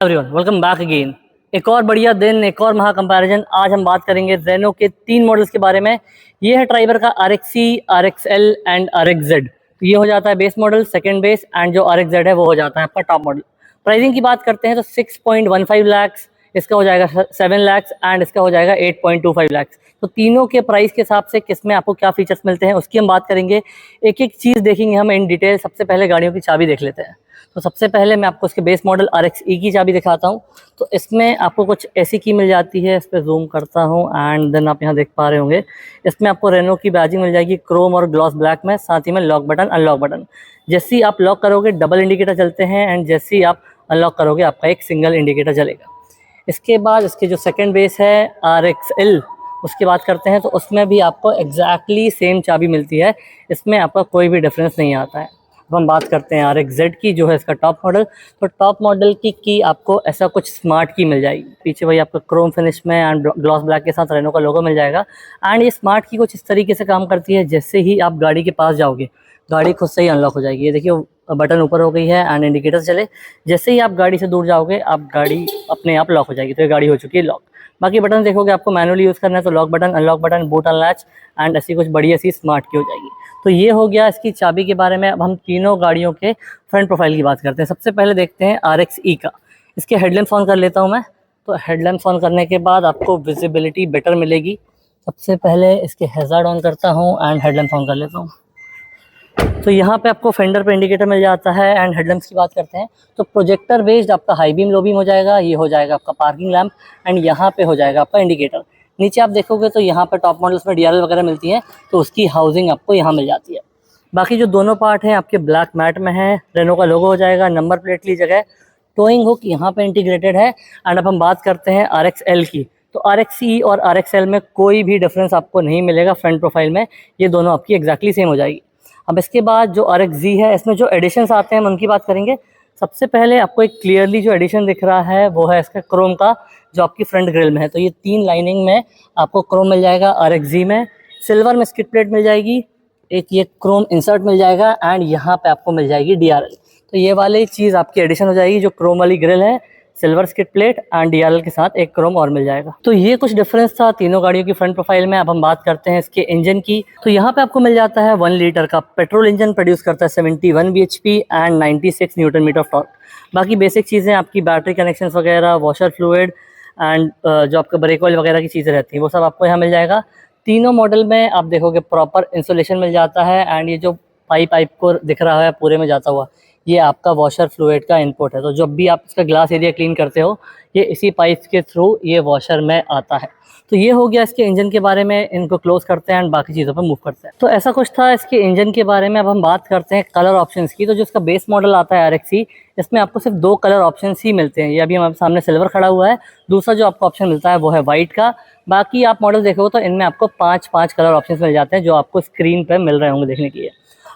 Everyone welcome back again. एक और बढ़िया दिन, एक और महा कंपैरिजन। आज हम बात करेंगे रेनो के 3 मॉडल्स के बारे में। ये है ट्राइबर का RXC, RXL एंड RXZ। तो ये हो जाता है base model, second base, and जो RXZ है वो हो जाता है आपका टॉप मॉडल। प्राइसिंग की बात करते हैं तो 6.15 लाख, इसका हो जाएगा 7 लाख एंड इसका हो जाएगा 8.25 लाख। तो तीनों के प्राइस के हिसाब से किसमें आपको क्या फीचर्स मिलते हैं उसकी हम बात करेंगे। एक एक चीज़ देखेंगे हम इन डिटेल। सबसे पहले गाड़ियों की चाबी देख लेते हैं। तो सबसे पहले मैं आपको इसके बेस मॉडल RXE की चाबी दिखाता हूँ। तो इसमें आपको कुछ ऐसी की मिल जाती है। इस पर जूम करता हूँ एंड देन आप यहाँ देख पा रहे होंगे। इसमें आपको रेनो की बैजिंग मिल जाएगी क्रोम और ग्लॉस ब्लैक में, साथ ही में लॉक बटन, अनलॉक बटन। जैसे ही आप लॉक करोगे डबल इंडिकेटर चलते हैं एंड जैसे ही आप अनलॉक करोगे आपका एक सिंगल इंडिकेटर चलेगा। इसके बाद इसके जो सेकेंड बेस है RXL, उसकी बात करते हैं तो उसमें भी आपको एग्जैक्टली सेम चाबी मिलती है। इसमें आपका कोई भी डिफरेंस नहीं आता है। अब हम बात करते हैं RXZ की, जो है इसका टॉप मॉडल। तो टॉप मॉडल की आपको ऐसा कुछ स्मार्ट की मिल जाएगी। पीछे भाई आपको क्रोम फिनिश में एंड ग्लॉस ब्लैक के साथ रेनो का लोगो मिल जाएगा। एंड ये स्मार्ट की कुछ इस तरीके से काम करती है, जैसे ही आप गाड़ी के पास जाओगे गाड़ी खुद से ही अनलॉक हो जाएगी। ये देखिए बटन ऊपर हो गई है एंड इंडिकेटर चले। जैसे ही आप गाड़ी से दूर जाओगे आप गाड़ी अपने आप लॉक हो जाएगी। तो ये गाड़ी हो चुकी है लॉक। बाकी बटन देखोगे आपको मैनुअली यूज़ करना है तो lock button, unlock button, boot unlatch and ऐसी कुछ बढ़िया सी स्मार्ट की हो जाएगी। तो ये हो गया इसकी चाबी के बारे में। अब हम तीनों गाड़ियों के फ्रंट प्रोफाइल की बात करते हैं। सबसे पहले देखते हैं RXE का। इसके हेडलैम्प्स ऑन कर लेता हूँ मैं। तो हेडलैम्प्स ऑन करने के बाद आपको विजिबिलिटी बेटर मिलेगी। सबसे पहले इसके हैज़ार्ड ऑन करता हूँ एंड हेडलैम्प्स ऑन कर लेता हूँ। तो यहाँ पे आपको फेंडर पे इंडिकेटर मिल जाता है। एंड हेडलैम्प्स की बात करते हैं तो प्रोजेक्टर बेस्ड आपका हाई बीम, लो बीम हो जाएगा। ये हो जाएगा आपका पार्किंग लैम्प एंड यहाँ पे हो जाएगा आपका इंडिकेटर। नीचे आप देखोगे तो यहाँ पर टॉप मॉडल्स में DRL वगैरह मिलती है, तो उसकी हाउसिंग आपको यहाँ मिल जाती है। बाकी जो दोनों पार्ट हैं आपके ब्लैक मैट में है। रेनो का लोगो हो जाएगा, नंबर प्लेट ली जगह, टोइंग हुक यहाँ पे इंटीग्रेटेड है। एंड अब हम बात करते हैं RXL की। तो RXE और RXL में कोई भी डिफरेंस आपको नहीं मिलेगा फ्रंट प्रोफाइल में। ये दोनों आपकी एग्जैक्टली सेम हो जाएगी। अब इसके बाद जो RXZ है, इसमें जो एडिशंस आते हैं हम उनकी बात करेंगे। सबसे पहले आपको एक क्लियरली जो एडिशन दिख रहा है वो है इसका क्रोम का, जो आपकी फ्रंट ग्रिल में है। तो ये 3 लाइनिंग में आपको क्रोम मिल जाएगा RXZ में। सिल्वर में स्किड प्लेट मिल जाएगी, एक ये क्रोम इंसर्ट मिल जाएगा एंड यहाँ पे आपको मिल जाएगी DRL। तो ये वाली चीज़ आपकी एडिशन हो जाएगी। जो क्रोम वाली ग्रिल है, silver skid plate and DRL के साथ एक क्रोम और मिल जाएगा। तो ये कुछ डिफरेंस था तीनों गाड़ियों की फ्रंट प्रोफाइल में। अब हम बात करते हैं इसके इंजन की। तो यहाँ पे आपको मिल जाता है 1 लीटर का पेट्रोल इंजन, प्रोड्यूस करता है 71 bhp and 96 newton metre of torque. बाकी बेसिक चीज़ें आपकी बैटरी कनेक्शन वगैरह, वॉशर फ्लूइड एंड जो आपका ब्रेक ऑयल वगैरह की चीज़ें रहती हैं वो सब आपको यहाँ मिल जाएगा। तीनों मॉडल में आप देखोगे प्रॉपर इंसुलेशन मिल जाता है। एंड ये जो पाइप को दिख रहा है पूरे में जाता हुआ, ये आपका वॉशर फ्लूइड का इनपुट है। तो जब भी आप इसका ग्लास एरिया क्लीन करते हो ये इसी पाइप के थ्रू ये वॉशर में आता है। तो ये हो गया इसके इंजन के बारे में। इनको क्लोज करते हैं एंड बाकी चीज़ों पर मूव करते हैं। तो ऐसा कुछ था इसके इंजन के बारे में। अब हम बात करते हैं कलर ऑप्शंस की। तो जो इसका बेस मॉडल आता है RXE, इसमें आपको सिर्फ 2 कलर ऑप्शंस ही मिलते हैं। ये अभी हमारे सामने सिल्वर खड़ा हुआ है। दूसरा जो आपको ऑप्शन मिलता है वो है वाइट का। बाकी आप मॉडल देखोगे तो इनमें आपको 5 कलर ऑप्शंस मिल जाते हैं, जो आपको स्क्रीन पर मिल रहे होंगे देखने के लिए।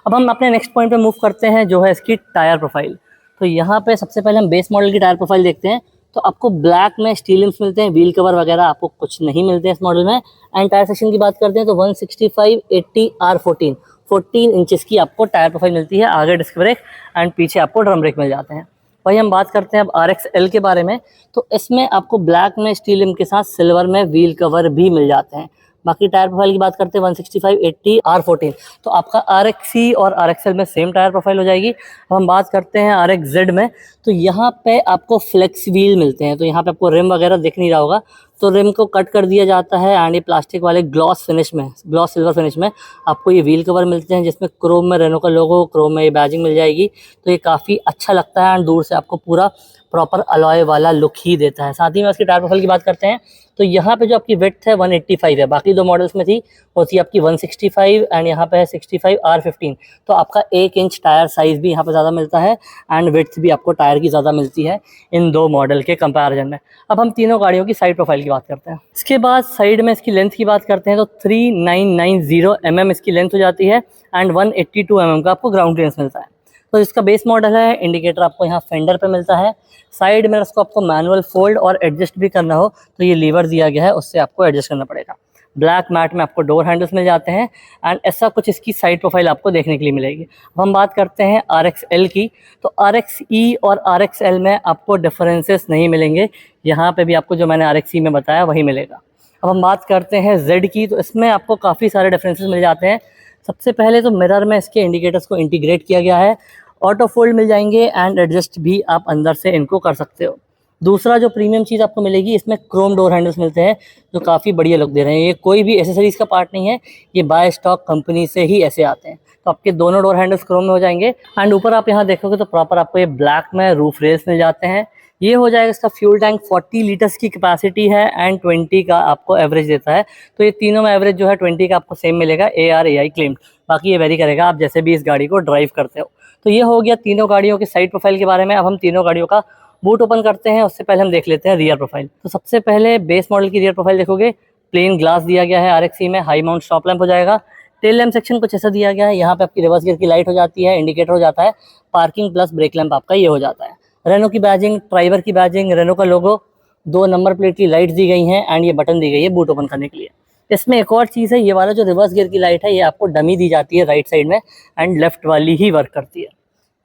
अब हम अपने नेक्स्ट पॉइंट पे मूव करते हैं, जो है इसकी टायर प्रोफाइल। तो यहाँ पे सबसे पहले हम बेस मॉडल की टायर प्रोफाइल देखते हैं। तो आपको ब्लैक में स्टील रिम्स मिलते हैं, व्हील कवर वगैरह आपको कुछ नहीं मिलते हैं इस मॉडल में। एंड टायर सेक्शन की बात करते हैं तो 165/80R14 इंचेस की आपको टायर प्रोफाइल मिलती है। आगे डिस्क ब्रेक एंड पीछे आपको ड्रम ब्रेक मिल जाते हैं। वही हम बात करते हैं अब RXL के बारे में। तो इसमें आपको ब्लैक में स्टील रिम के साथ सिल्वर में व्हील कवर भी मिल जाते हैं। बाकी टायर प्रोफाइल की बात करते हैं 165/80R14। तो आपका RXE और RXL में सेम टायर प्रोफाइल हो जाएगी। अब हम बात करते हैं RXZ में। तो यहाँ पे आपको फ्लेक्स व्हील मिलते हैं। तो यहाँ पे आपको रिम वगैरह दिख नहीं रहा होगा, तो रिम को कट कर दिया जाता है एंड ये प्लास्टिक वाले ग्लॉस फिनिश में, ग्लॉस सिल्वर फिनिश में आपको ये व्हील कवर मिलते हैं, जिसमें क्रोम में रेनो का लोगो, क्रोम में ये बैजिंग मिल जाएगी। तो ये काफ़ी अच्छा लगता है एंड दूर से आपको पूरा प्रॉपर अलॉय वाला लुक ही देता है। साथ ही में इसकी टायर प्रोफाइल की बात करते हैं तो यहाँ पे जो आपकी विड्थ है 185 है। बाकी 2 मॉडल्स में थी वो थी आपकी 165 एंड यहाँ पे है 65R15। तो आपका 1 इंच टायर साइज़ भी यहाँ पे ज़्यादा मिलता है एंड विड्थ भी आपको टायर की ज़्यादा मिलती है इन 2 मॉडल के कंपैरिजन में। अब हम तीनों गाड़ियों की साइड प्रोफाइल की बात करते हैं। इसके बाद साइड में इसकी लेंथ की बात करते हैं तो 3990 mm इसकी लेंथ हो जाती है एंड 182 mm का आपको ग्राउंड क्लियरेंस मिलता है। तो इसका बेस मॉडल है। इंडिकेटर आपको यहाँ फेंडर पे मिलता है। साइड मिरर्स को आपको मैनुअल फोल्ड और एडजस्ट भी करना हो तो ये लीवर दिया गया है, उससे आपको एडजस्ट करना पड़ेगा। ब्लैक मैट में आपको डोर हैंडल्स मिल जाते हैं एंड ऐसा कुछ इसकी साइड प्रोफाइल आपको देखने के लिए मिलेगी। अब हम बात करते हैं RXL की, तो RXE और RXL में आपको डिफरेंसेस नहीं मिलेंगे, यहाँ पे भी आपको जो मैंने RXE में बताया वही मिलेगा। अब हम बात करते हैं Z की, तो इसमें आपको काफ़ी सारे डिफरेंसेस मिल जाते हैं। सबसे पहले तो मिरर में इसके इंडिकेटर्स को इंटीग्रेट किया गया है, ऑटो फोल्ड मिल जाएंगे एंड एडजस्ट भी आप अंदर से इनको कर सकते हो। दूसरा जो प्रीमियम चीज़ आपको मिलेगी, इसमें क्रोम डोर हैंडल्स मिलते हैं जो काफ़ी बढ़िया लुक दे रहे हैं। ये कोई भी एसेसरीज़ का पार्ट नहीं है, ये बाय स्टॉक कंपनी से ही ऐसे आते हैं। तो आपके दोनों डोर हैंडल्स क्रोम में हो जाएंगे एंड ऊपर आप यहाँ देखोगे तो प्रॉपर आपको ये ब्लैक में रूफ रेल्स मिल जाते हैं। ये हो जाएगा इसका फ्यूल टैंक, 40 लीटर्स की कैपेसिटी है एंड 20 का आपको एवरेज देता है। तो ये तीनों में एवरेज जो है 20 का आपको सेम मिलेगा, ARAI क्लेम्ड। बाकी ये वेरी करेगा आप जैसे भी इस गाड़ी को ड्राइव करते हो। तो ये हो गया तीनों गाड़ियों के साइड प्रोफाइल के बारे में। अब हम तीनों गाड़ियों का बूट ओपन करते हैं, उससे पहले हम देख लेते हैं रियर प्रोफाइल। तो सबसे पहले बेस मॉडल की रियर प्रोफाइल देखोगे, प्लेन ग्लास दिया गया है RXE में, हाई माउंट स्टॉप लैंप हो जाएगा। टेल लैंप सेक्शन कुछ ऐसा दिया गया है, यहाँ पे आपकी रिवर्स गियर की लाइट हो जाती है, इंडिकेटर हो जाता है, पार्किंग प्लस ब्रेक लैंप आपका ये हो जाता है। रेनो की बैजिंग, ड्राइवर की बैजिंग, रेनो का लोगो, 2 नंबर प्लेट की लाइट्स दी गई हैं एंड ये बटन दी गई है बूट ओपन करने के लिए। इसमें एक और चीज़ है, ये वाला जो रिवर्स गियर की लाइट है ये आपको डमी दी जाती है राइट साइड में एंड लेफ्ट वाली ही वर्क करती है।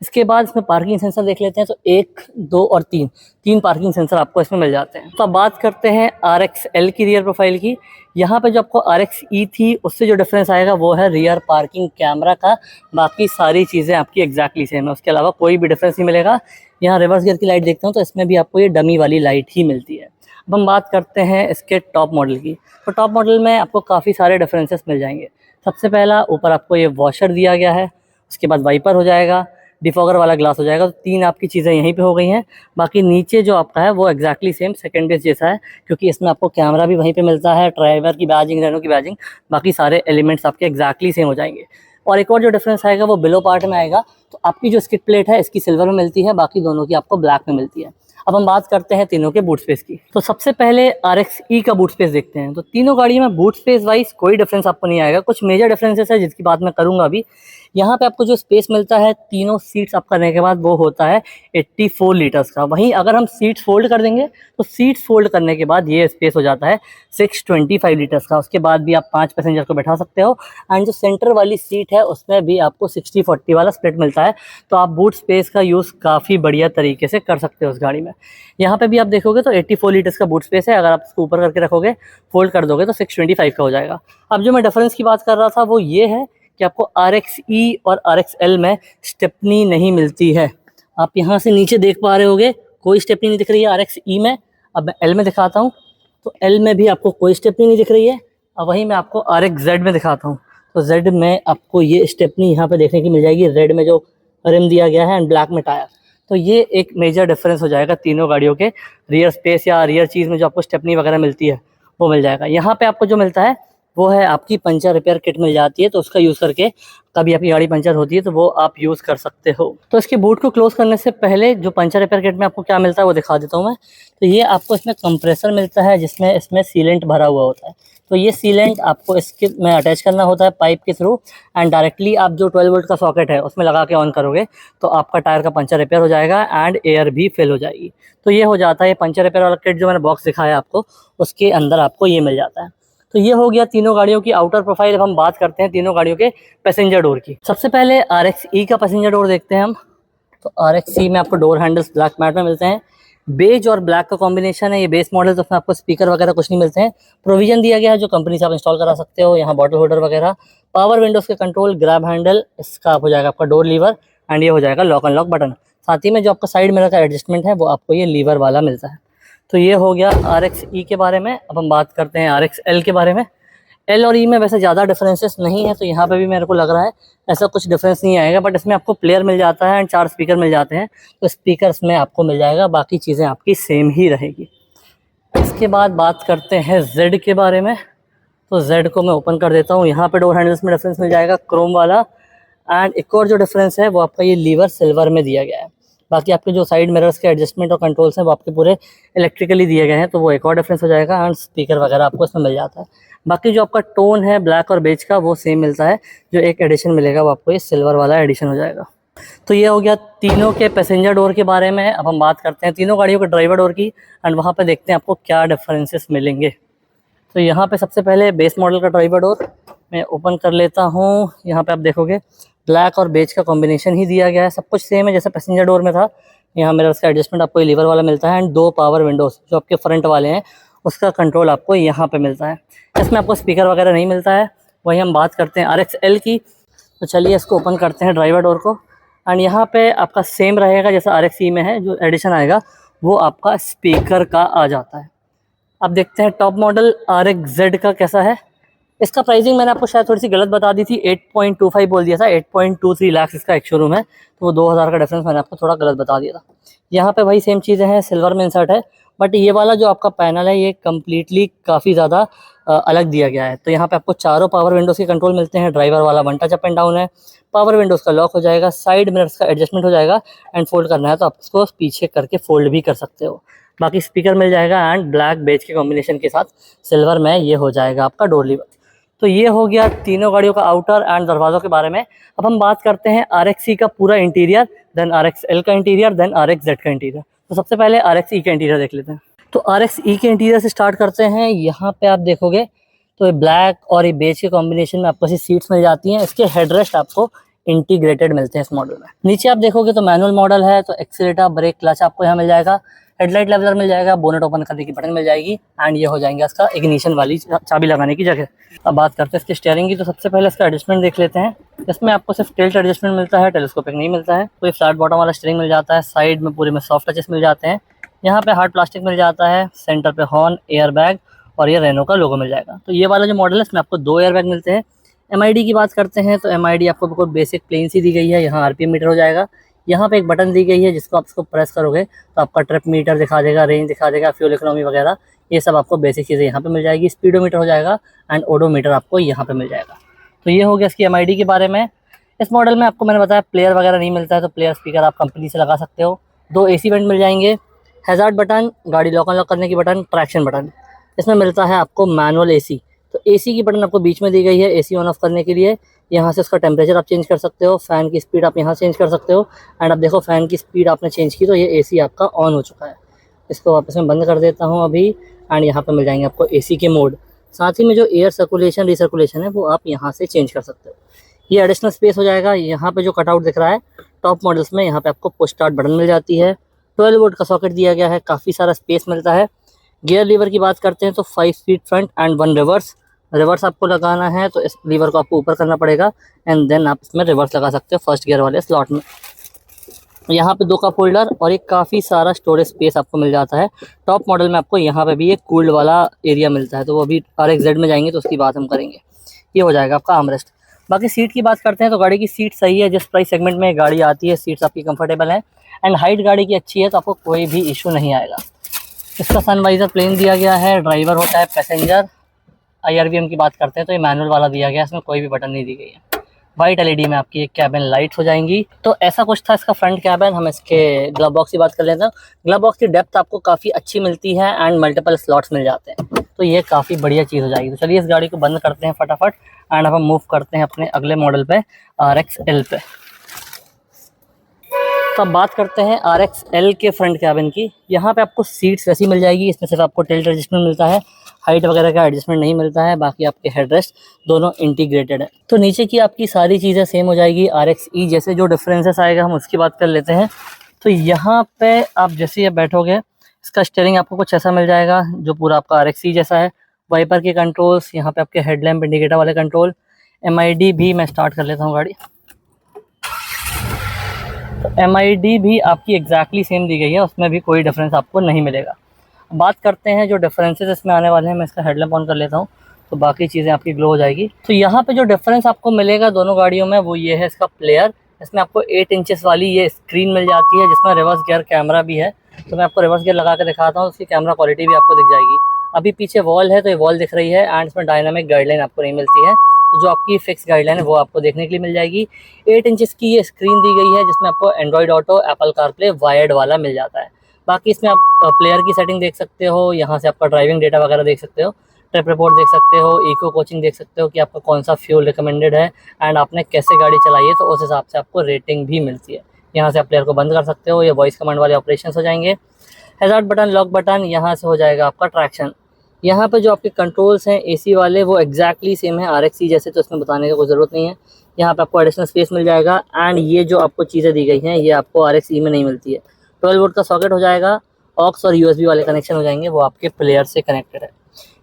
इसके बाद इसमें पार्किंग सेंसर देख लेते हैं, तो 1, 2 और 3 पार्किंग सेंसर आपको इसमें मिल जाते हैं। तो अब बात करते हैं RXL की रियर प्रोफाइल की। यहाँ पे जो आपको RXE थी उससे जो डिफरेंस आएगा वो है रियर पार्किंग कैमरा का। बाकी सारी चीज़ें आपकी एग्जैक्टली सेम है, उसके अलावा कोई भी डिफरेंस नहीं मिलेगा। यहाँ रिवर्स गियर की लाइट देखते हो तो इसमें भी आपको ये डमी वाली लाइट ही मिलती है। अब हम बात करते हैं इसके टॉप मॉडल की। तो टॉप मॉडल में आपको काफ़ी सारे डिफरेंसेस मिल जाएंगे। सबसे पहला, ऊपर आपको ये वॉशर दिया गया है, उसके बाद वाइपर हो जाएगा, डिफॉगर वाला ग्लास हो जाएगा। तो 3 आपकी चीज़ें यहीं पे हो गई हैं। बाकी नीचे जो आपका है वो एग्जैक्टली सेम सेकंड बेस जैसा है, क्योंकि इसमें आपको कैमरा भी वहीं पे मिलता है, ड्राइवर की बैजिंग, रेनो की बैजिंग, बाकी सारे एलिमेंट्स आपके एग्जैक्टली सेम हो जाएंगे। और एक और जो डिफरेंस आएगा वो बिलो पार्ट में आएगा। तो आपकी जो स्किड प्लेट है इसकी सिल्वर में मिलती है, बाकी दोनों की आपको ब्लैक में मिलती है। अब हम बात करते हैं तीनों के बूट स्पेस की। तो सबसे पहले RXE का बूट स्पेस देखते हैं। तो तीनों गाड़ियों में बूट स्पेस वाइज कोई डिफरेंस आपको नहीं आएगा, कुछ मेजर डिफरेंसेस है जिसकी बात मैं करूंगा अभी। यहाँ पे आपको जो स्पेस मिलता है तीनों सीट्स अप करने के बाद वो होता है 84 लीटर्स का। वहीं अगर हम सीट्स फोल्ड कर देंगे तो सीट्स फोल्ड करने के बाद ये स्पेस हो जाता है 625 लीटर्स का। उसके बाद भी आप 5 पैसेंजर को बैठा सकते हो एंड जो सेंटर वाली सीट है उसमें भी आपको 60-40 वाला स्प्लिट मिलता है। तो आप बूट स्पेस का यूज़ काफ़ी बढ़िया तरीके से कर सकते हो उस गाड़ी में। यहाँ पे भी आप देखोगे तो 84 लीटर्स का बूट स्पेस है, अगर आप इसको ऊपर करके रखोगे, फोल्ड कर दोगे तो 625 का हो जाएगा। अब जो मैं डिफरेंस की बात कर रहा था वो ये है कि आपको RXE और RXL में स्टेपनी नहीं मिलती है। आप यहाँ से नीचे देख पा रहे होगे कोई स्टेपनी नहीं दिख रही है RXE में। अब मैं L में दिखाता हूँ, तो L में भी आपको कोई स्टेपनी नहीं दिख रही है। अब वहीं मैं आपको RXZ में दिखाता हूँ, तो Z में आपको ये स्टेपनी यहाँ पे देखने की मिल जाएगी, रेड में जो रिम दिया गया है एंड ब्लैक में टायर। तो ये एक मेजर डिफरेंस हो जाएगा तीनों गाड़ियों के रियर स्पेस या रियर चीज़ में जो आपको स्टेपनी वगैरह मिलती है वो मिल जाएगा। यहाँ पे आपको जो मिलता है वो है आपकी पंचर रिपेयर किट मिल जाती है, तो उसका यूज़ करके कभी आपकी गाड़ी पंचर होती है तो वो आप यूज़ कर सकते हो। तो इसके बूट को क्लोज करने से पहले जो पंचर रिपेयर किट में आपको क्या मिलता है वो दिखा देता हूँ मैं। तो ये आपको इसमें कंप्रेसर मिलता है जिसमें इसमें सीलेंट भरा हुआ होता है। तो ये सीलेंट आपको इसके में अटैच करना होता है पाइप के थ्रू एंड डायरेक्टली आप जो 12 वोल्ट का सॉकेट है उसमें लगा के ऑन करोगे तो आपका टायर का पंचर रिपेयर हो जाएगा एंड एयर भी फिल हो जाएगी। तो ये हो जाता है पंचर रिपेयर वाला किट जो मैंने बॉक्स दिखाया आपको, उसके अंदर आपको ये मिल जाता है। तो ये हो गया तीनों गाड़ियों की आउटर प्रोफाइल। अब हम बात करते हैं तीनों गाड़ियों के पैसेंजर डोर की। सबसे पहले RXE का पैसेंजर डोर देखते हैं हम। तो RXE में आपको डोर हैंडल्स ब्लैक मैट में मिलते हैं, बेज और ब्लैक का कॉम्बिनेशन है। ये बेस मॉडल तो उसमें आपको स्पीकर वगैरह कुछ नहीं मिलते हैं, प्रोविजन दिया गया है जो कंपनी से आप इंस्टॉल करा सकते हो। यहाँ बॉटल होल्डर वगैरह, पावर विंडोज़ के कंट्रोल, ग्रैब हैंडल, इसका हो जाएगा आपका डोर लीवर एंड ये हो जाएगा लॉक अनलॉक बटन। साथ ही में जो आपका साइड मिरर का एडजस्टमेंट है वो आपको ये लीवर वाला मिलता है। तो ये हो गया RXE के बारे में। अब हम बात करते हैं RXL के बारे में। L और E में वैसे ज़्यादा डिफरेंसेस नहीं है, तो यहाँ पे भी मेरे को लग रहा है ऐसा कुछ डिफरेंस नहीं आएगा, बट इसमें आपको प्लेयर मिल जाता है एंड 4 स्पीकर मिल जाते हैं। तो स्पीकर इसमें आपको मिल जाएगा, बाकी चीज़ें आपकी सेम ही रहेगी। इसके बाद बात करते हैं Z के बारे में। तो Z को मैं ओपन कर देता हूँ। यहाँ पे डोर हैंडल्स में डिफरेंस मिल जाएगा क्रोम वाला एंड एक और जो डिफरेंस है वो आपका ये लीवर सिल्वर में दिया गया है। बाकी आपके जो साइड मिरर्स के एडजस्टमेंट और कंट्रोल्स हैं वो आपके पूरे इलेक्ट्रिकली दिए गए हैं, तो वो एक और डिफरेंस हो जाएगा एंड स्पीकर वगैरह आपको इसमें मिल जाता है। बाकी जो आपका टोन है ब्लैक और बेज का वो सेम मिलता है, जो एक एडिशन मिलेगा वो आपको ये सिल्वर वाला एडिशन हो जाएगा। तो ये हो गया तीनों के पैसेंजर डोर के बारे में। अब हम बात करते हैं तीनों गाड़ियों के ड्राइवर डोर की एंड वहाँ पर देखते हैं आपको क्या डिफरेंसेस मिलेंगे। तो यहाँ पे सबसे पहले बेस मॉडल का ड्राइवर डोर मैं ओपन कर लेता हूँ। यहाँ पे आप देखोगे ब्लैक और बेज का कॉम्बिनेशन ही दिया गया है, सब कुछ सेम है जैसे पैसेंजर डोर में था। यहाँ मेरा उसका एडजस्टमेंट आपको लीवर वाला मिलता है एंड 2 पावर विंडोज़ जो आपके फ्रंट वाले हैं उसका कंट्रोल आपको यहाँ पे मिलता है। इसमें आपको स्पीकर वगैरह नहीं मिलता है। वही हम बात करते हैं RXL की, तो चलिए इसको ओपन करते हैं ड्राइवर डोर को। एंड यहाँ पे आपका सेम रहेगा जैसा RXE में है, जो एडिशन आएगा वो आपका स्पीकर का आ जाता है। अब देखते हैं टॉप मॉडल RXZ का कैसा है। इसका प्राइसिंग मैंने आपको शायद थोड़ी सी गलत बता दी थी, 8.25 बोल दिया था, 8.23 लाख इसका एक शोरूम है, तो वो 2000 का डिफरेंस मैंने आपको थोड़ा गलत बता दिया था। यहाँ पे वही सेम चीज़ें हैं, सिल्वर में इंसर्ट है, बट ये वाला जो आपका पैनल है ये कम्प्लीटली काफ़ी ज़्यादा अलग दिया गया है। तो यहाँ पे आपको चारों पावर विंडोज़ के कंट्रोल मिलते हैं। ड्राइवर वाला 1 टच अप एंड डाउन है, पावर विंडोज़ का लॉक हो जाएगा, साइड मिरर्स का एडजस्टमेंट हो जाएगा एंड फोल्ड करना है तो आप इसको पीछे करके फोल्ड भी कर सकते हो। बाकी स्पीकर मिल जाएगा एंड ब्लैक बेज के कॉम्बिनेशन के साथ सिल्वर में ये हो जाएगा आपका डोर लीवर। तो ये हो गया तीनों गाड़ियों का आउटर एंड दरवाज़ों के बारे में। अब हम बात करते हैं RXE का पूरा इंटीरियर, देन RXL का इंटीरियर, देन RXZ का इंटीरियर। तो सबसे पहले RXE का इंटीरियर देख लेते हैं। तो RXE के इंटीरियर से स्टार्ट करते हैं। यहाँ पे आप देखोगे तो ये ब्लैक और ये बेज के कॉम्बिनेशन में आपको ऐसी सीट्स मिल जाती हैं। इसके हेडरेस्ट आपको इंटीग्रेटेड मिलते हैं इस मॉडल में। नीचे आप देखोगे तो मैनुअल मॉडल है, तो एक्सीलेटर, ब्रेक, क्लच आपको यहाँ मिल जाएगा, हेडलाइट लेवलर मिल जाएगा, बोनेट ओपन करने की बटन मिल जाएगी एंड ये हो जाएंगे इसका इग्निशन वाली चाबी लगाने की जगह। अब बात करते हैं इसके स्टीयरिंग की। तो सबसे पहले इसका एडजस्टमेंट देख लेते हैं। इसमें आपको सिर्फ टिल्ट एडजस्टमेंट मिलता है, टेलीस्कोपिक नहीं मिलता है। तो ये फ्लैट बॉटम वाला स्टीयरिंग मिल जाता है, साइड में पूरे में सॉफ्ट टचेस मिल जाते हैं। यहाँ पे हार्ड प्लास्टिक मिल जाता है, सेंटर पे हॉर्न, एयर बैग और ये रेनो का लोगो मिल जाएगा। तो ये वाला जो मॉडल है इसमें आपको 2 एयर बैग मिलते हैं। MID की बात करते हैं तो MID आपको बिल्कुल बेसिक प्लेन सी दी गई है। यहाँ RPM मीटर हो जाएगा, यहाँ पे एक बटन दी गई है जिसको आप इसको प्रेस करोगे तो आपका ट्रिप मीटर दिखा देगा, रेंज दिखा देगा, फ्यूल इकोनॉमी वगैरह ये सब आपको बेसिक चीज़ें यहाँ पे मिल जाएगी। स्पीडोमीटर हो जाएगा एंड ओडोमीटर आपको यहाँ पे मिल जाएगा। तो ये हो गया इसकी MID के बारे में। इस मॉडल में आपको मैंने बताया प्लेयर वगैरह नहीं मिलता है, तो प्लेयर स्पीकर आप कंपनी से लगा सकते हो। 2 AC वेंट मिल जाएंगे, हैज़ार्ड बटन, गाड़ी लॉक अनलॉक करने की बटन, ट्रैक्शन बटन। इसमें मिलता है आपको मैनुअल AC। तो AC की बटन आपको बीच में दी गई है AC ऑन ऑफ करने के लिए। यहाँ से उसका टेम्परेचर आप चेंज कर सकते हो, फ़ैन की स्पीड आप यहाँ चेंज कर सकते हो एंड अब देखो फ़ैन की स्पीड आपने चेंज की तो ये AC आपका ऑन हो चुका है। इसको वापस मैं बंद कर देता हूँ अभी एंड यहाँ पे मिल जाएंगे आपको AC के मोड। साथ ही में जो एयर सर्कुलेशन रिसर्कुलेशन है वो आप यहाँ से चेंज कर सकते हो। ये एडिशनल स्पेस हो जाएगा। यहाँ पे जो कटआउट दिख रहा है टॉप मॉडल्स में, यहाँ पे आपको पुश स्टार्ट बटन मिल जाती है। 12 वोल्ट का सॉकेट दिया गया है, काफ़ी सारा स्पेस मिलता है। गियर लीवर की बात करते हैं तो 5 speed front end 1 reverse. Reverse आपको लगाना है तो इस लीवर को आपको ऊपर करना पड़ेगा एंड देन आप इसमें रिवर्स लगा सकते हो फर्स्ट गियर वाले स्लॉट में। यहाँ पे 2 का फोल्डर और एक काफ़ी सारा स्टोरेज स्पेस आपको मिल जाता है। टॉप मॉडल में आपको यहाँ पे भी एक कूल्ड वाला एरिया मिलता है, तो वो अभी RXZ में जाएंगे तो उसकी बात हम करेंगे। ये हो जाएगा आपका आर्मरेस्ट। बाकी सीट की बात करते हैं तो गाड़ी की सीट सही है, जिस प्राइस सेगमेंट में गाड़ी आती है सीट्स आपकी कंफर्टेबल है एंड हाइट गाड़ी की अच्छी है तो आपको कोई भी इशू नहीं आएगा। इसका सनवाइजर प्लेन दिया गया है। ड्राइवर होता है पैसेंजर। IRVM की बात करते हैं तो ये मैनुअल वाला दिया गया है, इसमें कोई भी बटन नहीं दी गई है। वाइट LED में आपकी एक कैबिन लाइट्स हो जाएंगी। तो ऐसा कुछ था इसका फ्रंट कैबिन। हम इसके ग्लव बॉक्स की बात कर लेते हैं। ग्लव बॉक्स की डेप्थ आपको काफ़ी अच्छी मिलती है एंड मल्टीपल स्लॉट्स मिल जाते हैं, तो ये काफ़ी बढ़िया चीज़ हो जाएगी। तो चलिए इस गाड़ी को बंद करते हैं फटाफट एंड अब हम मूव करते हैं अपने अगले मॉडल पे, RXL पे। तो अब बात करते हैं RXL के फ्रंट कैबिन की। यहाँ पे आपको सीट्स वैसी मिल जाएगी, इसमें सिर्फ आपको टिल्ट एडजस्टमेंट मिलता है, हाइट वगैरह का एडजस्टमेंट नहीं मिलता है। बाकी आपके हेडरेस्ट दोनों इंटीग्रेटेड है। तो नीचे की आपकी सारी चीज़ें सेम हो जाएगी RXE जैसे। जो डिफरेंसेस आएगा हम उसकी बात कर लेते हैं। तो यहाँ पे आप जैसे ये बैठोगे इसका स्टीयरिंग आपको कुछ ऐसा मिल जाएगा जो पूरा आपका RXE जैसा है। वाइपर के कंट्रोल्स, यहाँ पे आपके हेडलैम्प इंडिकेटर वाले कंट्रोल। MID भी मैं स्टार्ट कर लेता हूँ गाड़ी। तो MID भी आपकी एग्जैक्टली सेम दी गई है, उसमें भी कोई डिफरेंस आपको नहीं मिलेगा। बात करते हैं जो डिफरेंसेस इसमें आने वाले हैं। मैं इसका हेडलैम्प ऑन कर लेता हूँ तो बाकी चीज़ें आपकी ग्लो हो जाएगी। तो यहाँ पे जो डिफरेंस आपको मिलेगा दोनों गाड़ियों में वो ये है इसका प्लेयर। इसमें आपको 8 इंचेस वाली ये स्क्रीन मिल जाती है जिसमें रिवर्स गियर कैमरा भी है। तो मैं आपको रिवर्स गियर लगा के दिखाता हूँ, उसकी कैमरा क्वालिटी भी आपको दिख जाएगी। अभी पीछे वॉल है तो ये वॉल दिख रही है एंड इसमें डायनामिक गाइडलाइन आपको नहीं मिलती है, तो जो आपकी फिक्स गाइडलाइन है वो आपको देखने के लिए मिल जाएगी। 8 इंचेस की ये स्क्रीन दी गई है जिसमें आपको Android auto, Apple CarPlay wired वाला मिल जाता है। बाकी इसमें आप प्लेयर की सेटिंग देख सकते हो, यहाँ से आपका ड्राइविंग डेटा वगैरह देख सकते हो, ट्रिप रिपोर्ट देख सकते हो, इको कोचिंग देख सकते हो कि आपका कौन सा फ्यूल रिकमेंडेड है एंड आपने कैसे गाड़ी चलाई है, तो उस हिसाब से आपको रेटिंग भी मिलती है। यहाँ से आप प्लेयर को बंद कर सकते हो, ये वॉइस कमांड वाले ऑपरेशन हो जाएंगे। हैज़ार्ड बटन, लॉक बटन, यहाँ से हो जाएगा आपका ट्रैक्शन। यहाँ पे जो आपके कंट्रोल्स हैं एसी वाले वो एग्जैक्टली सेम है RXE जैसे, तो इसमें बताने का कोई ज़रूरत नहीं है। यहाँ पे आपको एडिशनल स्पेस मिल जाएगा एंड ये जो आपको चीज़ें दी गई हैं ये आपको RXE में नहीं मिलती है। 12 वोल्ट का सॉकेट हो जाएगा, ऑक्स और USB वाले कनेक्शन हो जाएंगे, वो आपके प्लेयर से कनेक्टेड है।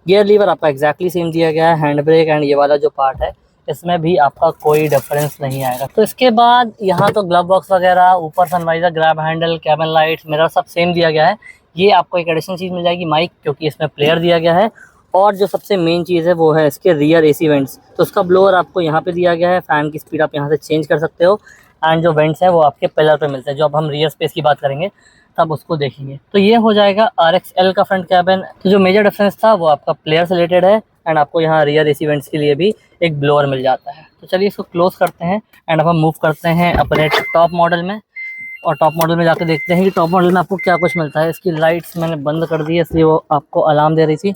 गियर लीवर आपका एग्जैक्टली सेम दिया गया है, हैंड ब्रेक एंड ये वाला जो पार्ट है इसमें भी आपका कोई डिफरेंस नहीं आएगा। तो इसके बाद यहाँ तो ग्लव बॉक्स वगैरह, ऊपर sun visor, grab handle, cabin lights, mirror सब सेम दिया गया है। ये आपको एक एडिशनल चीज़ मिल जाएगी माइक, क्योंकि इसमें प्लेयर दिया गया है। और जो सबसे मेन चीज़ है वो है इसके रियर AC वेंट्स। तो उसका ब्लोअर आपको यहाँ पे दिया गया है, फ़ैन की स्पीड आप यहाँ से चेंज कर सकते हो एंड जो वेंट्स हैं वो आपके पिलर पे मिलते हैं। जो अब हम रियर स्पेस की बात करेंगे तब उसको देखेंगे। तो ये हो जाएगा RXL का फ्रंट कैबिन। तो जो मेजर डिफरेंस था वो आपका प्लेयर से रिलेटेड है एंड आपको यहाँ रियर AC वेंट्स के लिए भी एक ब्लोअर मिल जाता है। तो चलिए इसको क्लोज करते हैं एंड अब हम मूव करते हैं अपने टॉप मॉडल में। और टॉप मॉडल में जाकर देखते हैं कि टॉप मॉडल में आपको क्या कुछ मिलता है। इसकी लाइट्स मैंने बंद कर दी है इसलिए वो आपको अलार्म दे रही थी।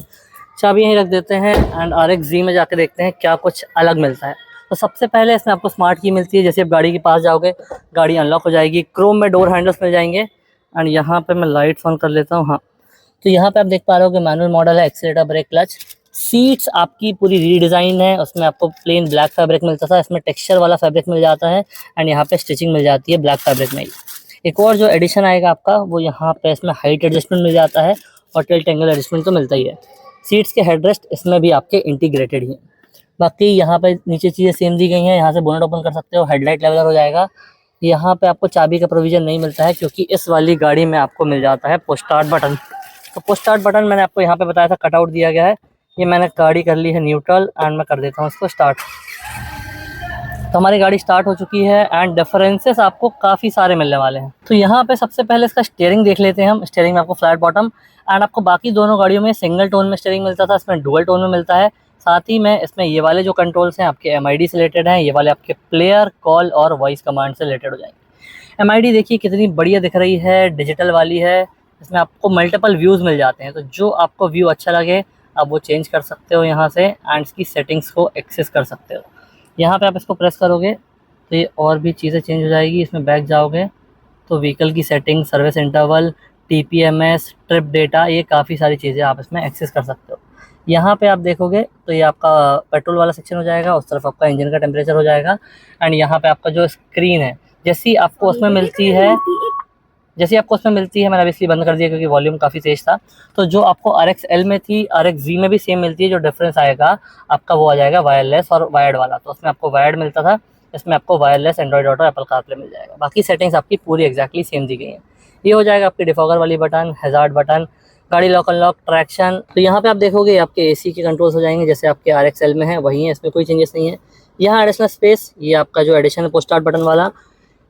चाबी यहीं रख देते हैं एंड RXZ में जाकर देखते हैं क्या कुछ अलग मिलता है। तो सबसे पहले इसमें आपको स्मार्ट की मिलती है। जैसे आप गाड़ी के पास जाओगे गाड़ी अनलॉक हो जाएगी। क्रोम में डोर हैंडल्स मिल जाएंगे एंड यहाँ पे मैं लाइट्स ऑन कर लेता हूँ। हाँ, तो यहाँ पे आप देख पा रहे हो कि मैनुअल मॉडल है, एक्सीलेटर, ब्रेक, क्लच। सीट्स आपकी पूरी रीडिज़ाइन है। उसमें आपको प्लेन ब्लैक फैब्रिक मिलता था, इसमें टेक्सचर वाला फैब्रिक मिल जाता है एंड यहाँ पे स्टिचिंग मिल जाती है ब्लैक फैब्रिक में ही। एक और जो एडिशन आएगा आपका वो यहाँ पे इसमें हाइट एडजस्टमेंट मिल जाता है और टिल्ट एंगल एडजस्टमेंट तो मिलता ही है। सीट्स के हेडरेस्ट इसमें भी आपके इंटीग्रेटेड ही हैं। बाकी यहाँ पे नीचे चीज़ें सेम दी गई हैं। यहाँ से बोनट ओपन कर सकते हो, हेडलाइट लेवलर हो जाएगा। यहाँ पे आपको चाबी का प्रोविज़न नहीं मिलता है क्योंकि इस वाली गाड़ी में आपको मिल जाता है पुश स्टार्ट बटन। तो पुश स्टार्ट बटन मैंने आपको यहाँ पे बताया था, कटआउट दिया गया है। ये मैंने गाड़ी कर ली है न्यूट्रल एंड मैं कर देता हूँ इसको स्टार्ट। तो हमारी गाड़ी स्टार्ट हो चुकी है एंड डिफरेंसेस आपको काफ़ी सारे मिलने वाले हैं। तो यहाँ पे सबसे पहले इसका स्टीयरिंग देख लेते हैं हम। स्टीयरिंग में आपको फ्लैट बॉटम एंड आपको बाकी दोनों गाड़ियों में सिंगल टोन में स्टीयरिंग मिलता था, इसमें डुअल टोन में मिलता है। साथ ही में इसमें ये वाले जो कंट्रोल्स हैं आपके MID से रिलेटेड हैं, ये वाले आपके प्लेयर, कॉल और वॉइस कमांड से रिलेटेड हो जाएंगे। MID देखिए कितनी बढ़िया दिख रही है, डिजिटल वाली है। इसमें आपको मल्टीपल व्यूज़ मिल जाते हैं, तो जो आपको व्यू अच्छा लगे आप वो चेंज कर सकते हो यहाँ से एंड इसकी सेटिंग्स को एक्सेस कर सकते हो। यहाँ पे आप इसको प्रेस करोगे तो ये और भी चीज़ें चेंज हो जाएगी। इसमें बैक जाओगे तो व्हीकल की setting, service interval, TPMS, trip data, ये काफ़ी सारी चीज़ें आप इसमें एक्सेस कर सकते हो। यहाँ पे आप देखोगे तो ये आपका पेट्रोल वाला सेक्शन हो जाएगा, उस तरफ आपका इंजन का टेम्परेचर हो जाएगा एंड यहाँ पे आपका जो स्क्रीन है जैसी आपको उसमें मिलती है मैंने अभी इसलिए बंद कर दिया क्योंकि वॉल्यूम काफ़ी तेज़ था। तो जो आपको RXL में थी RXZ में भी सेम मिलती है। जो डिफरेंस आएगा आपका वो आ जाएगा वायरलेस और वायर्ड वाला। तो उसमें आपको वायर्ड मिलता था, इसमें आपको wireless Android Auto, Apple CarPlay मिल जाएगा। बाकी सेटिंग्स आपकी पूरी एग्जैक्टली सेम दी गई हैं। ये हो जाएगा आपकी डिफॉगर वाली बटन, हैजार्ड बटन, गाड़ी लॉक अनलॉक, ट्रैक्शन। तो यहाँ पे आप देखोगे आपके AC के कंट्रोल्स हो जाएंगे जैसे आपके RXL में है वही है, इसमें कोई चेंजेस नहीं है। यहाँ एडिशनल स्पेस, ये आपका जो एडिशन है पुश स्टार्ट बटन वाला,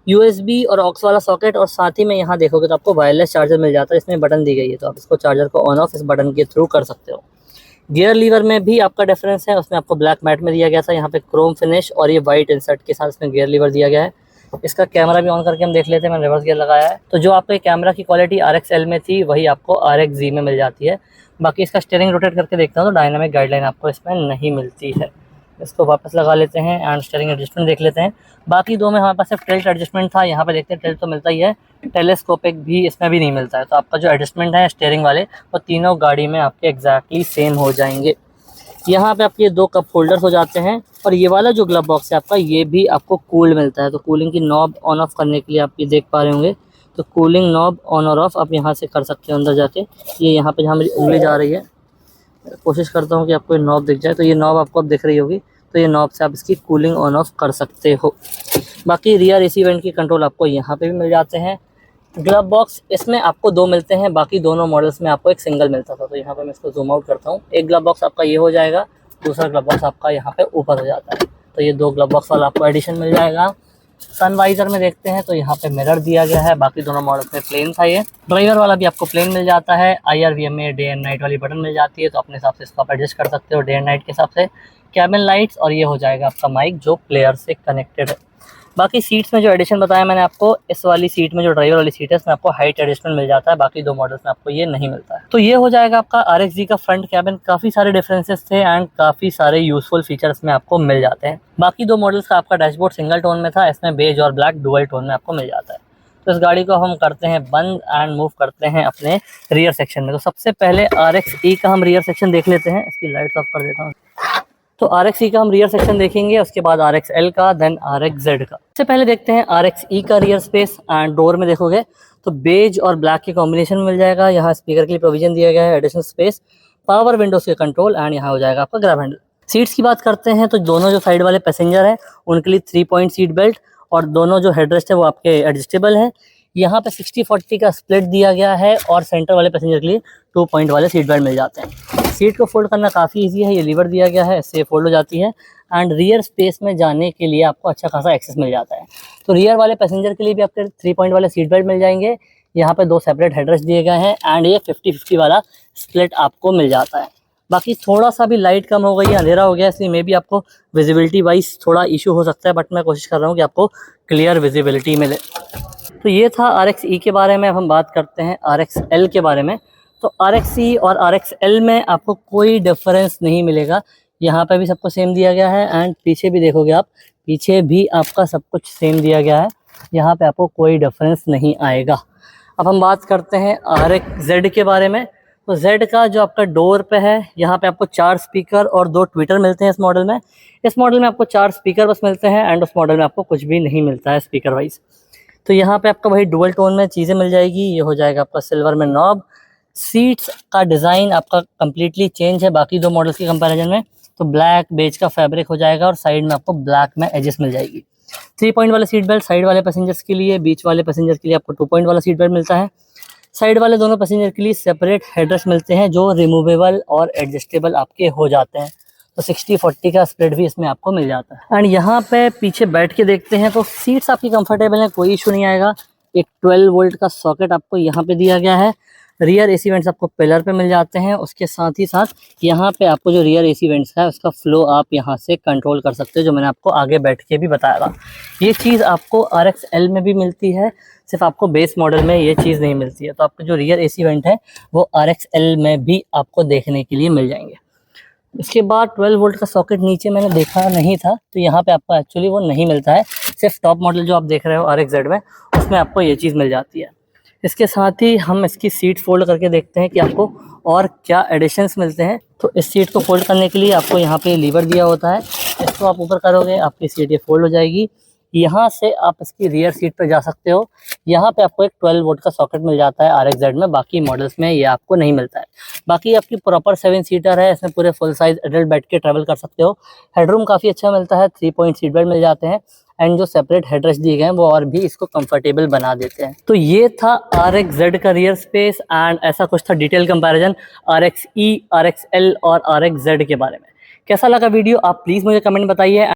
USB और ऑक्स वाला सॉकेट और साथ ही में यहाँ देखोगे तो आपको वायरलेस चार्जर मिल जाता है। इसमें बटन दी गई है तो आप इसको चार्जर को ऑन ऑफ इस बटन के थ्रू कर सकते हो। गियर लीवर में भी आपका डिफरेंस है, उसमें आपको ब्लैक मैट में दिया गया था, यहाँ पे क्रोम फिनिश और ये वाइट इंसर्ट के साथ इसमें गियर लीवर दिया गया है। इसका कैमरा भी ऑन करके हम देख लेते हैं। मैंने रिवर्स गियर लगाया है तो जो आपके कैमरा की क्वालिटी RXL में थी वही आपको RXZ में मिल जाती है। बाकी इसका स्टीयरिंग रोटेट करके देखता हूँ तो डायनामिक गाइडलाइन आपको इसमें नहीं मिलती है। इसको वापस लगा लेते हैं एंड स्टीयरिंग एडजस्टमेंट देख लेते हैं। बाकी दो में हमारे पास सिर्फ टिल्ट एडजस्टमेंट था, यहाँ पे देखते हैं टिल्ट तो मिलता ही है, टेलीस्कोपिक भी इसमें भी नहीं मिलता है। तो आपका जो एडजस्टमेंट है स्टीयरिंग वाले वो तीनों गाड़ी में आपके एग्जैक्टली सेम हो जाएंगे। यहाँ पे आपके 2 कप होल्डर्स हो जाते हैं और ये वाला जो ग्लव बॉक्स है आपका ये भी आपको कूल्ड मिलता है। तो कूलिंग की नॉब ऑन ऑफ करने के लिए आप ये देख पा रहे होंगे, तो कूलिंग नॉब ऑन और ऑफ आप यहाँ से कर सकते हो अंदर जाके। ये यहाँ पे जहाँ मेरी उंगली जा रही है, कोशिश करता हूँ कि आपको ये नॉब दिख जाए। तो ये नॉब आपको अब दिख रही होगी, तो ये नॉब से आप इसकी कूलिंग ऑन ऑफ कर सकते हो। बाकी रियर AC वेंट की कंट्रोल आपको यहाँ पे भी मिल जाते हैं। ग्लव बॉक्स इसमें आपको 2 मिलते हैं, बाकी दोनों मॉडल्स में आपको एक सिंगल मिलता था। तो यहाँ पे मैं इसको जूम आउट करता हूँ। एक ग्लव बॉक्स आपका ये हो जाएगा, दूसरा ग्लव बॉक्स आपका यहाँ पे ऊपर हो जाता है। तो ये 2 ग्लव बॉक्स वाला आपको एडिशन मिल जाएगा। सनवाइजर में देखते हैं तो यहाँ पे मिरर दिया गया है, बाकी दोनों मॉडल्स में प्लेन था। ये ड्राइवर वाला भी आपको प्लेन मिल जाता है। IRVM में डे एंड नाइट वाली बटन मिल जाती है, तो अपने हिसाब से इसको आप एडजस्ट कर सकते हो डे एंड नाइट के हिसाब से। कैबिन लाइट्स और ये हो जाएगा आपका माइक जो प्लेयर से कनेक्टेड है। बाकी सीट्स में जो एडिशन बताया मैंने आपको, इस वाली सीट में जो ड्राइवर वाली सीट है इसमें आपको हाइट एडजस्टमेंट मिल जाता है, बाकी 2 मॉडल्स में आपको ये नहीं मिलता है। तो ये हो जाएगा आपका RXZ का फ्रंट कैबिन। काफ़ी सारे डिफरेंसेस थे एंड काफ़ी सारे यूजफुल फीचर्स में आपको मिल जाते हैं। बाकी 2 मॉडल्स का आपका डैशबोर्ड सिंगल टोन में था, इसमें बेज और ब्लैक डुअल टोन में आपको मिल जाता है। तो इस गाड़ी को हम करते हैं बंद एंड मूव करते हैं अपने रियर सेक्शन में। तो सबसे पहले RXE का हम रियर सेक्शन देख लेते हैं। इसकी लाइट्स ऑफ कर देता हूँ। तो RXE का हम रियर सेक्शन देखेंगे, उसके बाद RXL का, देन RXZ का। सबसे पहले देखते हैं RXE का रियर स्पेस। एंड डोर में देखोगे तो बेज और ब्लैक के कॉम्बिनेशन में मिल जाएगा। यहाँ स्पीकर के लिए प्रोविजन दिया गया है, एडिशनल स्पेस, पावर विंडोज के कंट्रोल, एंड यहाँ हो जाएगा आपका ग्रैब हैंडल। सीट्स की बात करते हैं तो दोनों जो साइड वाले पैसेंजर हैं उनके लिए 3 पॉइंट सीट बेल्ट, और दोनों जो हेडरेस्ट है वो आपके एडजस्टेबल है। यहाँ पे 60-40 का स्प्लिट दिया गया है, और सेंटर वाले पैसेंजर के लिए 2 पॉइंट वाले सीट बेल्ट मिल जाते हैं। सीट को फोल्ड करना काफ़ी इजी है, ये लीवर दिया गया है, इससे फोल्ड हो जाती है। एंड रियर स्पेस में जाने के लिए आपको अच्छा खासा एक्सेस मिल जाता है। तो रियर वाले पैसेंजर के लिए भी आपके 3 पॉइंट वाले सीट बेल्ट मिल जाएंगे। यहाँ पे 2 सेपरेट हेडरेस्ट दिए गए हैं, एंड ये 50-50 वाला स्प्लिट आपको मिल जाता है। बाकी थोड़ा सा भी लाइट कम हो गई, अंधेरा हो गया, इसलिए मे भी आपको विजिबिलिटी वाइज थोड़ा इशू हो सकता है, बट मैं कोशिश कर रहा हूँ कि आपको क्लियर विजिबिलिटी मिले। तो ये था RXE के बारे में। अब हम बात करते हैं RXL के बारे में। तो RXE और RXL में आपको कोई डिफरेंस नहीं मिलेगा। यहाँ पे भी सबको सेम दिया गया है, एंड पीछे भी देखोगे आप, पीछे भी आपका सब कुछ सेम दिया गया है। यहाँ पे आपको कोई डिफरेंस नहीं आएगा। अब हम बात करते हैं RXZ के बारे में। तो Z का जो आपका डोर पे है, यहाँ पे आपको 4 स्पीकर और 2 ट्विटर मिलते हैं इस मॉडल में। इस मॉडल में आपको 4 स्पीकर बस मिलते हैं, एंड उस मॉडल में आपको कुछ भी नहीं मिलता है स्पीकर वाइज। तो यहाँ पे आपका वही डुअल टोन में चीज़ें मिल जाएगी। ये हो जाएगा आपका सिल्वर में नॉब। सीट्स का डिज़ाइन आपका कम्प्लीटली चेंज है बाकी 2 मॉडल्स के कंपैरिजन में। तो ब्लैक बेज का फैब्रिक हो जाएगा, और साइड में आपको ब्लैक में एजेस मिल जाएगी। 3 पॉइंट वाला सीट बेल्ट साइड वाले पैसेंजर्स के लिए, बीच वाले पैसेंजर के लिए आपको 2 पॉइंट वाला सीट बेल्ट मिलता है। साइड वाले दोनों पैसेंजर के लिए सेपरेट हेडरेस्ट मिलते हैं, जो रिमूवेबल और एडजस्टेबल आपके हो जाते हैं। तो 60-40 का स्प्लिट भी इसमें आपको मिल जाता है। एंड यहाँ पे पीछे बैठ के देखते हैं तो सीट्स आपकी कंफर्टेबल हैं, कोई इशू नहीं आएगा। एक 12 वोल्ट का सॉकेट आपको यहाँ पे दिया गया है। रियर AC वेंट्स आपको पिलर पे मिल जाते हैं। उसके साथ ही साथ यहाँ पे आपको जो रियर AC वेंट्स है उसका फ्लो आप यहाँ से कंट्रोल कर सकते हो, जो मैंने आपको आगे बैठ के भी बताया था। ये चीज़ आपको RXL में भी मिलती है, सिर्फ आपको बेस मॉडल में ये चीज़ नहीं मिलती है। तो आपको जो रियर AC वेंट है वो RXL में भी आपको देखने के लिए मिल जाएंगे। इसके बाद 12 वोल्ट का सॉकेट नीचे मैंने देखा नहीं था, तो यहाँ पे आपको एक्चुअली वो नहीं मिलता है। सिर्फ टॉप मॉडल जो आप देख रहे हो RXZ में, उसमें आपको ये चीज़ मिल जाती है। इसके साथ ही हम इसकी सीट फोल्ड करके देखते हैं कि आपको और क्या एडिशंस मिलते हैं। तो इस सीट को फोल्ड करने के लिए आपको यहाँ पे लीवर दिया होता है, इसको आप ऊपर करोगे आपकी सीट ये फोल्ड हो जाएगी। यहाँ से आप इसकी रियर सीट पर जा सकते हो। यहाँ पे आपको एक 12 वोल्ट का सॉकेट मिल जाता है RXZ में, बाकी मॉडल्स में ये आपको नहीं मिलता है। बाकी आपकी प्रॉपर 7 सीटर है, इसमें पूरे फुल साइज एडल्ट बैठ के ट्रैवल कर सकते हो। हेडरूम काफ़ी अच्छा मिलता है, 3 पॉइंट सीट बेल्ट मिल जाते हैं, एंड जो सेपरेट हेडरेस्ट दिए गए हैं वो और भी इसको कंफर्टेबल बना देते हैं। तो ये था RXZ का रियर स्पेस, एंड ऐसा कुछ था डिटेल कंपैरिजन RXE, RXL और RXZ के बारे में। कैसा लगा वीडियो आप प्लीज़ मुझे कमेंट बताइए।